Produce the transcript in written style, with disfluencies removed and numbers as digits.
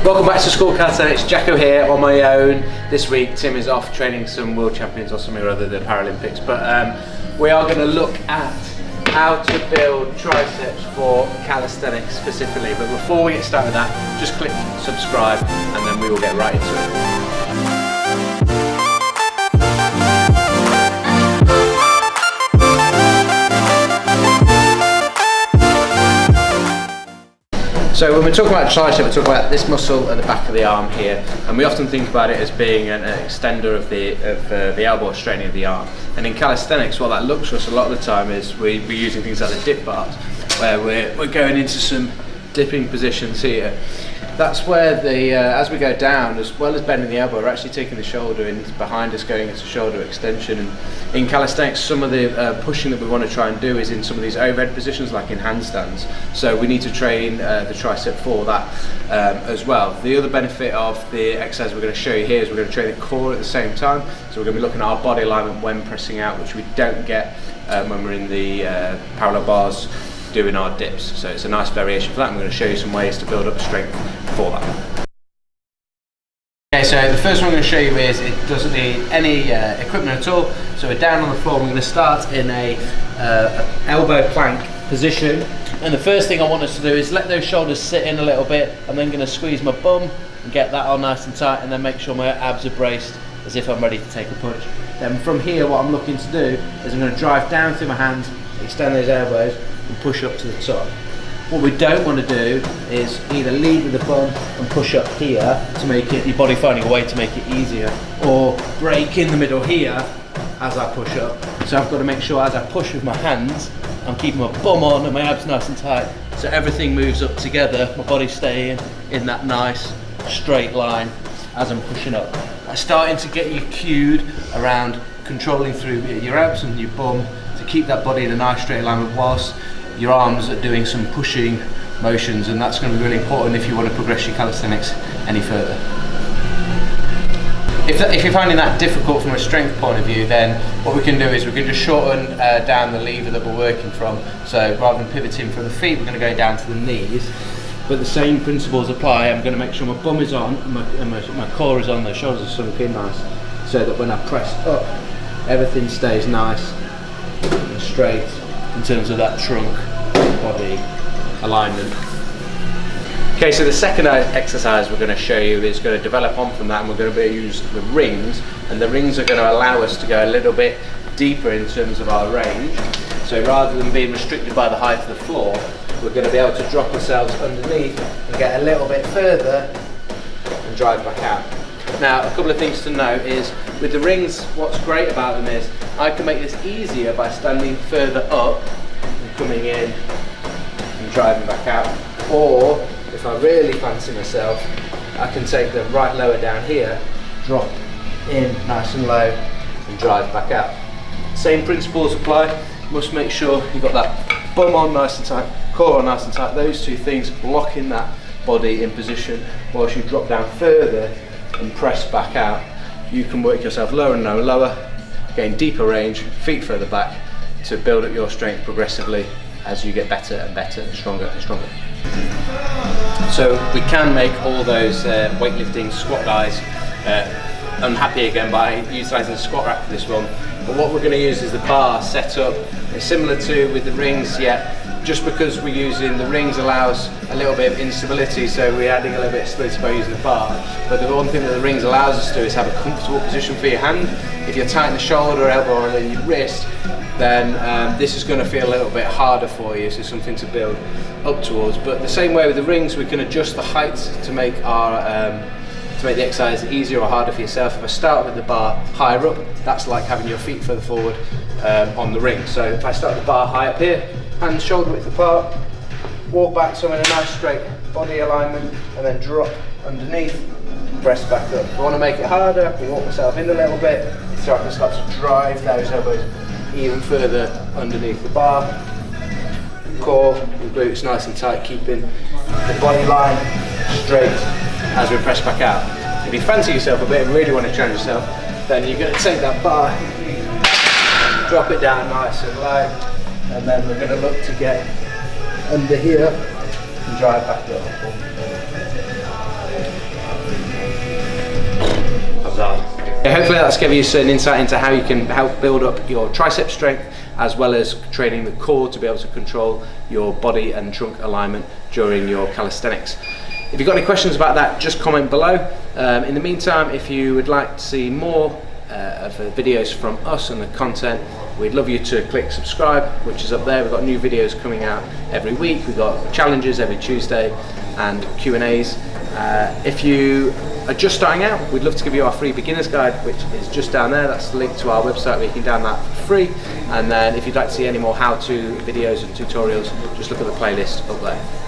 Welcome back to School Calisthenics. Jacko here on my own. This week Tim is off training some world champions or something or other, the Paralympics, but we are going to look at how to build triceps for calisthenics specifically. But before we get started with that, just click subscribe and then we will get right into it. So when we're talking about tricep, we're talking about this muscle at the back of the arm here, and we often think about it as being an extender of the elbow, straightening of the arm. And in calisthenics, what that looks for us a lot of the time is we're using things like the dip bars, where we're going into some dipping positions here. That's where as we go down, as well as bending the elbow, we're actually taking the shoulder in behind us, going into shoulder extension. And in calisthenics, some of the pushing that we want to try and do is in some of these overhead positions, like in handstands. So we need to train the tricep for that as well. The other benefit of the exercise we're going to show you here is we're going to train the core at the same time. So we're going to be looking at our body alignment when pressing out, which we don't get when we're in the parallel bars doing our dips. So it's a nice variation for that, and we're going to show you some ways to build up strength for that. Okay, so the first one I'm going to show you is it doesn't need any equipment at all. So we're down on the floor. We're going to start in a elbow plank position, and the first thing I want us to do is let those shoulders sit in a little bit. I'm then going to squeeze my bum and get that all nice and tight, and then make sure my abs are braced as if I'm ready to take a punch. Then from here, what I'm looking to do is I'm going to drive down through my hands, extend those elbows and push up to the top. What we don't want to do is either lead with the bum and push up here to make it, your body finding a way to make it easier, or break in the middle here as I push up. So I've got to make sure as I push with my hands, I'm keeping my bum on and my abs nice and tight, so everything moves up together, my body's staying in that nice straight line as I'm pushing up. I'm starting to get you cued around controlling through your abs and your bum to keep that body in a nice straight alignment whilst your arms are doing some pushing motions, and that's going to be really important if you want to progress your calisthenics any further. If you're finding that difficult from a strength point of view, then what we can do is we can just shorten down the lever that we're working from. So rather than pivoting from the feet, we're going to go down to the knees. But the same principles apply. I'm going to make sure my bum is on and my core is on, the shoulders are sunk in nice, so that when I press up, everything stays nice and straight in terms of that trunk body alignment. Okay, so the second exercise we're going to show you is going to develop on from that, and we're going to use the rings, and the rings are going to allow us to go a little bit deeper in terms of our range. So rather than being restricted by the height of the floor, we're going to be able to drop ourselves underneath and get a little bit further and drive back out. Now, a couple of things to note is with the rings, what's great about them is I can make this easier by standing further up and coming in and driving back out. Or if I really fancy myself, I can take the right lower down here, drop in nice and low and drive back out. Same principles apply. You must make sure you've got that bum on nice and tight, core on nice and tight. Those two things locking that body in position whilst you drop down further and press back out. You can work yourself lower and lower, lower, gain deeper range, feet further back to build up your strength progressively as you get better and better and stronger and stronger. So we can make all those weightlifting squat guys unhappy again by utilising the squat rack for this one. But what we're going to use is the bar set up. It's similar to with the rings, yet just because we're using the rings allows a little bit of instability, so we're adding a little bit of stability by using the bar. But the one thing that the rings allows us to do is have a comfortable position for your hand. If you're tight in the shoulder, elbow, or then your wrist, then this is going to feel a little bit harder for you, so something to build up towards. But the same way with the rings, we can adjust the height to make the exercise easier or harder for yourself. If I start with the bar higher up, that's like having your feet further forward on the ring. So if I start the bar high up here, hands shoulder width apart, walk back so I'm in a nice straight body alignment, and then drop underneath, press back up. If I want to make it harder, I can walk myself in a little bit so I can start to drive those elbows even further underneath the bar. Core and glutes nice and tight, keeping the body line straight as we press back out. If you fancy yourself a bit and really want to challenge yourself, then you're going to take that bar, drop it down nice and low, and then we're going to look to get under here and drive back up. that's giving you an insight into how you can help build up your tricep strength, as well as training the core to be able to control your body and trunk alignment during your calisthenics. If you've got any questions about that, just comment below. In the meantime, if you would like to see more of the videos from us and the content, we'd love you to click subscribe, which is up there. We've got new videos coming out every week. We've got challenges every Tuesday and Q&As. If you are just starting out, we'd love to give you our free beginner's guide, which is just down there. That's the link to our website where you can download that for free. And then if you'd like to see any more how-to videos and tutorials, just look at the playlist up there.